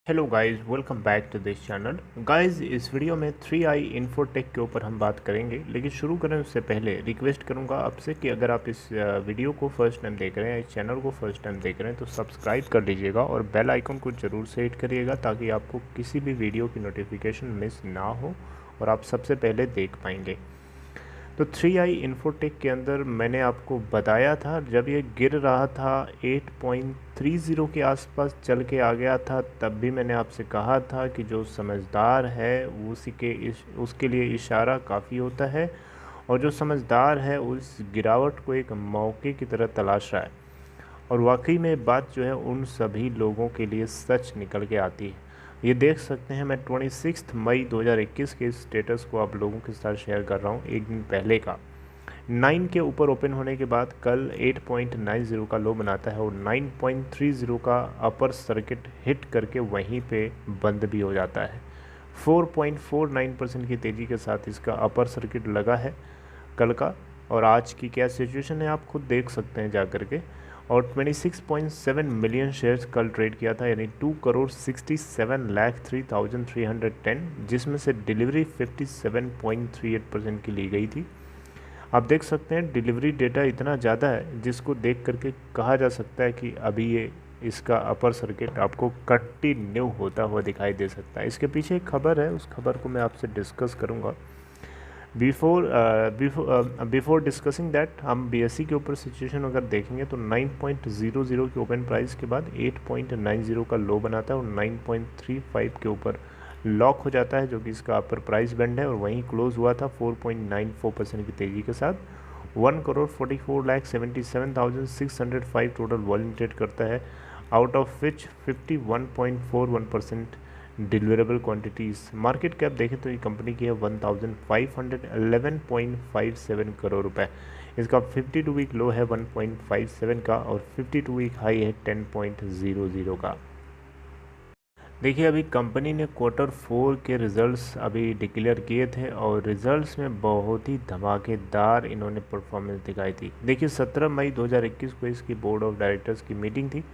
Hello guys, welcome back to this channel. Guys, इस video में 3i infotech के ऊपर हम बात करेंगे, लेकिन शुरू करें उससे पहले रिक्वेस्ट करूंगा आपसे कि अगर आप इस वीडियो को फर्स्ट टाइम देख रहे हैं, इस चैनल को फर्स्ट टाइम देख रहे हैं, तो सब्सक्राइब कर लीजिएगा और बेल आइकन को ज़रूर से हिट करिएगा ताकि आपको किसी भी वीडियो की नोटिफिकेशन मिस ना हो और आप सबसे पहले देख पाएंगे। तो 3i इन्फोटेक के अंदर मैंने आपको बताया था, जब ये गिर रहा था 8.30 के आसपास चल के आ गया था, तब भी मैंने आपसे कहा था कि जो समझदार है उसके लिए इशारा काफ़ी होता है, और जो समझदार है उस गिरावट को एक मौके की तरह तलाश रहा है। और वाकई में बात जो है उन सभी लोगों के लिए सच निकल के आती है। ये देख सकते हैं, मैं 26 मई 2021 के स्टेटस को आप लोगों के साथ शेयर कर रहा हूँ, एक दिन पहले का। 9 के ऊपर ओपन होने के बाद कल 8.90 का लो बनाता है और 9.30 का अपर सर्किट हिट करके वहीं पे बंद भी हो जाता है। 4.49% की तेज़ी के साथ इसका अपर सर्किट लगा है कल का। और आज की क्या सिचुएशन है आप खुद देख सकते हैं जा कर के। और 26.7 मिलियन शेयर्स कल ट्रेड किया था, यानी 2,67,03,310, जिसमें से डिलीवरी 57.38% की ली गई थी। आप देख सकते हैं डिलीवरी डेटा इतना ज़्यादा है जिसको देख करके कहा जा सकता है कि अभी ये इसका अपर सर्किट आपको कंटिन्यू होता हुआ दिखाई दे सकता है। इसके पीछे एक खबर है, उस खबर को मैं आपसे डिस्कस करूँगा। बिफोर डिस्कसिंग दैट, हम बीएससी के ऊपर सिचुएशन अगर देखेंगे तो 9.00 के ओपन प्राइस के बाद 8.90 का लो बनाता है और 9.35 के ऊपर लॉक हो जाता है, जो कि इसका अपर प्राइस बैंड है। और वहीं क्लोज हुआ था 4.94% की तेज़ी के साथ। 1,44,77,605 टोटल वॉल्यूम ट्रेड करता है, out of which 51.41% deliverable quantities. Market cap देखें तो ये कंपनी की है 1511.57 करोड़ रुपए। इसका 52 वीक लो है 1.57 का और 52 वीक हाई है 10.00 का। देखिए, अभी कंपनी ने Q4 के रिज़ल्ट्स अभी डिक्लेयर किए थे और रिज़ल्ट्स में बहुत ही धमाकेदार इन्होंने परफॉर्मेंस दिखाई थी। देखिए, 17 मई 2021 को इसकी बोर्ड ऑफ डायरेक्टर्स की मीटिंग थी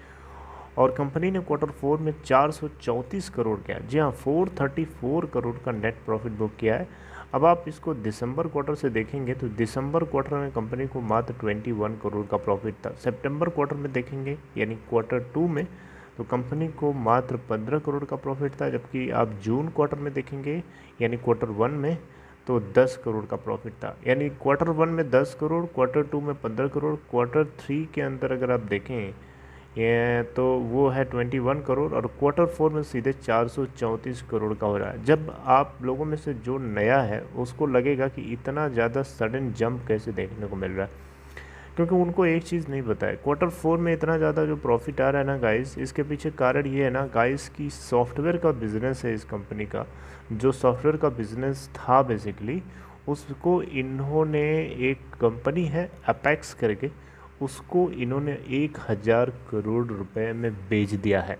और कंपनी ने Q4 में 434 करोड़ किया, जी हाँ, 434 करोड़ का नेट प्रॉफिट बुक किया है। अब आप इसको दिसंबर क्वार्टर से देखेंगे तो दिसंबर क्वार्टर में कंपनी को मात्र 21 करोड़ का प्रॉफिट था। सितंबर क्वार्टर में देखेंगे यानी Q2 में तो कंपनी को मात्र 15 करोड़ का प्रॉफिट था, जबकि आप जून क्वार्टर में देखेंगे यानी Q1 में तो 10 करोड़ का प्रॉफिट था। यानी Q1 में 10 करोड़, Q2 में 15 करोड़, Q3 के अंदर अगर आप देखें ये तो वो है 21 करोड़ और Q4 में सीधे 434 करोड़ का हो रहा है। जब आप लोगों में से जो नया है उसको लगेगा कि इतना ज़्यादा सडन जंप कैसे देखने को मिल रहा है, क्योंकि उनको एक चीज़ नहीं पता है Q4 में इतना ज़्यादा जो प्रॉफिट आ रहा है ना गाइस, इसके पीछे कारण ये है ना गाइस कि सॉफ्टवेयर का बिज़नेस है इस कंपनी का। जो सॉफ्टवेयर का बिज़नेस था बेसिकली, उसको इन्होंने, एक कंपनी है अपेक्स करके, उसको इन्होंने 1000 करोड़ रुपए में बेच दिया है।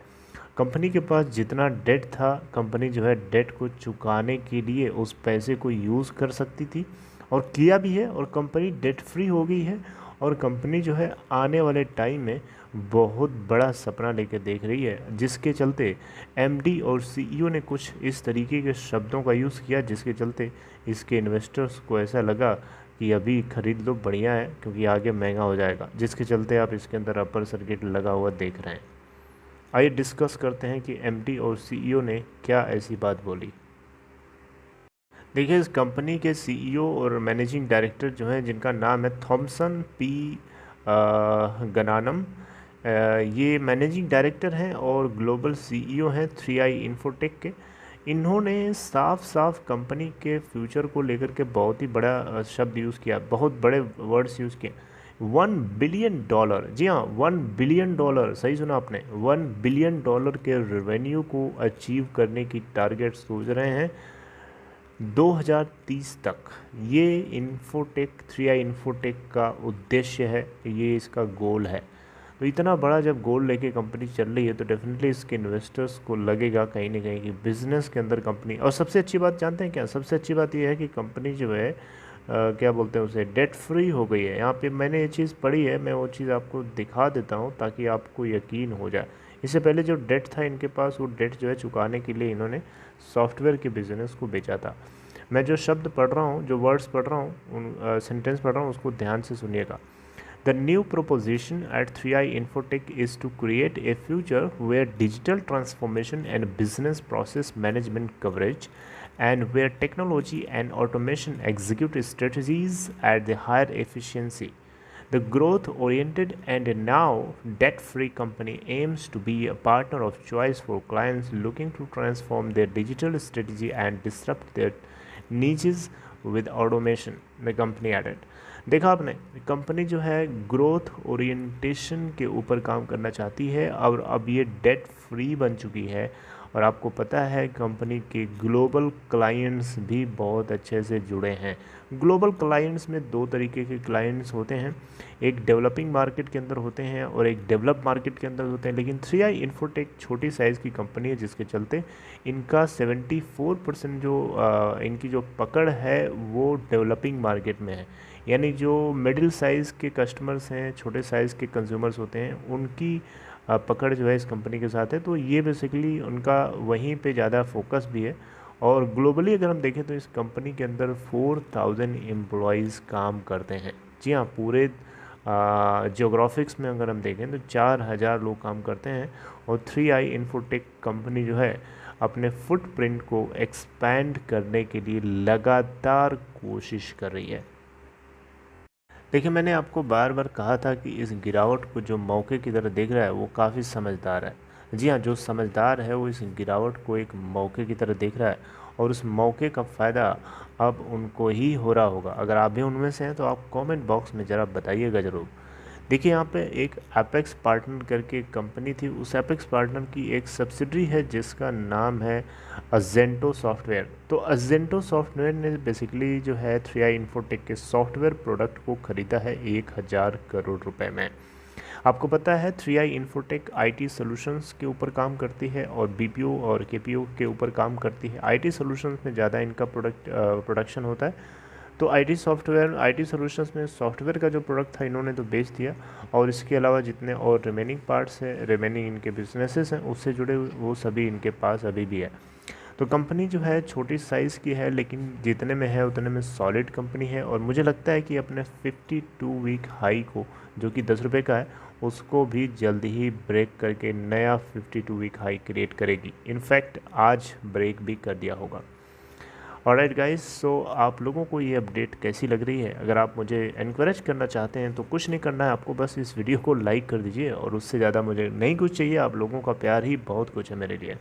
कंपनी के पास जितना डेट था, कंपनी जो है डेट को चुकाने के लिए उस पैसे को यूज़ कर सकती थी और किया भी है, और कंपनी डेट फ्री हो गई है। और कंपनी जो है आने वाले टाइम में बहुत बड़ा सपना लेकर देख रही है, जिसके चलते एमडी और सीईओ ने कुछ इस तरीके के शब्दों का यूज़ किया, जिसके चलते इसके इन्वेस्टर्स को ऐसा लगा कि अभी ख़रीद लो, बढ़िया है, क्योंकि आगे महंगा हो जाएगा, जिसके चलते आप इसके अंदर अपर सर्किट लगा हुआ देख रहे हैं। आइए डिस्कस करते हैं कि एमडी और सीईओ ने क्या ऐसी बात बोली। देखिए, इस कंपनी के सीईओ और मैनेजिंग डायरेक्टर जो हैं, जिनका नाम है थॉमसन पी गनानम, ये मैनेजिंग डायरेक्टर हैं और ग्लोबल सीईओ हैं 3i इन्फोटेक के। इन्होंने साफ साफ कंपनी के फ्यूचर को लेकर के बहुत ही बड़ा शब्द यूज़ किया, बहुत बड़े वर्ड्स यूज़ किए। $1 बिलियन, जी हाँ, $1 बिलियन, सही सुना आपने, $1 बिलियन के रेवेन्यू को अचीव करने की टारगेट सोच रहे हैं 2030 तक। ये इन्फोटेक 3i इन्फोटेक का उद्देश्य है, ये इसका गोल है। तो इतना बड़ा जब गोल लेके कंपनी चल रही है तो डेफिनेटली इसके इन्वेस्टर्स को लगेगा कहीं ना कहीं कि बिज़नेस के अंदर कंपनी, और सबसे अच्छी बात जानते हैं क्या, सबसे अच्छी बात यह है कि कंपनी जो है क्या बोलते हैं उसे, डेट फ्री हो गई है। यहाँ पे मैंने ये चीज़ पढ़ी है, मैं वो चीज़ आपको दिखा देता हूँ ताकि आपको यकीन हो जाए। इससे पहले जो डेट था इनके पास, वो डेट जो है चुकाने के लिए इन्होंने सॉफ्टवेयर के बिजनेस को बेचा था। मैं जो शब्द पढ़ रहा हूँ, जो वर्ड्स पढ़ रहा हूँ, उन सेंटेंस पढ़ रहा हूँ, उसको ध्यान से सुनिएगा। The new proposition at 3i Infotech is to create a future where digital transformation and business process management coverage, and where technology and automation execute strategies at the higher efficiency. The growth oriented and now debt free company aims to be a partner of choice for clients looking to transform their digital strategy and disrupt their niches with automation, the company added. देखा आपने, company जो है growth orientation के ऊपर काम करना चाहती है और अब ये डेट फ्री बन चुकी है। और आपको पता है कंपनी के ग्लोबल क्लाइंट्स भी बहुत अच्छे से जुड़े हैं। ग्लोबल क्लाइंट्स में दो तरीके के क्लाइंट्स होते हैं, एक डेवलपिंग मार्केट के अंदर होते हैं और एक डेवलप मार्केट के अंदर होते हैं। लेकिन 3i इन्फोटेक छोटी साइज़ की कंपनी है, जिसके चलते इनका 74% जो इनकी जो पकड़ है वो डेवलपिंग मार्केट में है। यानी जो मिडिल साइज़ के कस्टमर्स हैं, छोटे साइज़ के कंज्यूमर्स होते हैं, उनकी पकड़ जो है इस कंपनी के साथ है। तो ये बेसिकली उनका वहीं पे ज़्यादा फोकस भी है। और ग्लोबली अगर हम देखें तो इस कंपनी के अंदर 4000 एम्प्लॉयज़ काम करते हैं। जी हाँ, पूरे जियोग्राफिक्स में अगर हम देखें तो 4000 लोग काम करते हैं। और 3i इन्फोटेक कंपनी जो है अपने फुटप्रिंट को एक्सपैंड करने के लिए लगातार कोशिश कर रही है। देखिए, मैंने आपको बार बार कहा था कि इस गिरावट को जो मौके की तरह देख रहा है वो काफ़ी समझदार है। जी हाँ, जो समझदार है वो इस गिरावट को एक मौके की तरह देख रहा है और उस मौके का फ़ायदा अब उनको ही हो रहा होगा। अगर आप भी उनमें से हैं तो आप कमेंट बॉक्स में ज़रा बताइएगा ज़रूर। देखिए, यहाँ पे एक एपेक्स पार्टनर करके एक कंपनी थी, उस एपेक्स पार्टनर की एक सब्सिडरी है जिसका नाम है अजेंटो सॉफ्टवेयर। तो अजेंटो सॉफ्टवेयर ने बेसिकली जो है 3i इन्फोटेक के सॉफ्टवेयर प्रोडक्ट को ख़रीदा है 1000 करोड़ रुपए में। आपको पता है 3i इन्फोटेक आईटी सॉल्यूशंस के ऊपर काम करती है और बीपीओ और केपीओ के ऊपर काम करती है। आईटी सॉल्यूशंस में ज़्यादा इनका प्रोडक्शन होता है। तो आईटी सॉल्यूशंस में सॉफ्टवेयर का जो प्रोडक्ट था इन्होंने तो बेच दिया, और इसके अलावा जितने और रिमेनिंग पार्ट्स हैं, रिमेनिंग इनके बिजनेसेस हैं, उससे जुड़े वो सभी इनके पास अभी भी है। तो कंपनी जो है छोटी साइज़ की है, लेकिन जितने में है उतने में सॉलिड कंपनी है। और मुझे लगता है कि अपने 52 वीक हाई को, जो कि 10 रुपये का है, उसको भी जल्दी ही ब्रेक करके नया 52 वीक हाई क्रिएट करेगी। इनफैक्ट आज ब्रेक भी कर दिया होगा। ऑलराइट गाइस, सो आप लोगों को ये अपडेट कैसी लग रही है? अगर आप मुझे एनकरेज करना चाहते हैं तो कुछ नहीं करना है आपको, बस इस वीडियो को लाइक कर दीजिए, और उससे ज़्यादा मुझे नहीं कुछ चाहिए। आप लोगों का प्यार ही बहुत कुछ है मेरे लिए।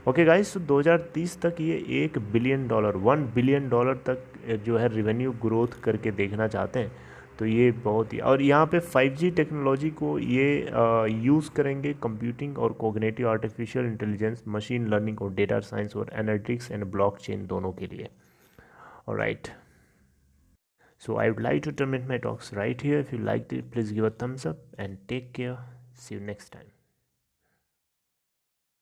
ओके गाइस, तो 2030 तक ये $1 बिलियन, $1 बिलियन तक जो है रेवेन्यू ग्रोथ करके देखना चाहते हैं। तो ये बहुत ही, और यहाँ पे 5G टेक्नोलॉजी को ये यूज़ करेंगे कंप्यूटिंग और cognitive artificial intelligence, machine learning और डेटा साइंस और एनालिटिक्स एंड ब्लॉकचेन दोनों के लिए। Alright, so I would like to terminate my talks right here. If you liked it, please give a thumbs up and take care. See you next time.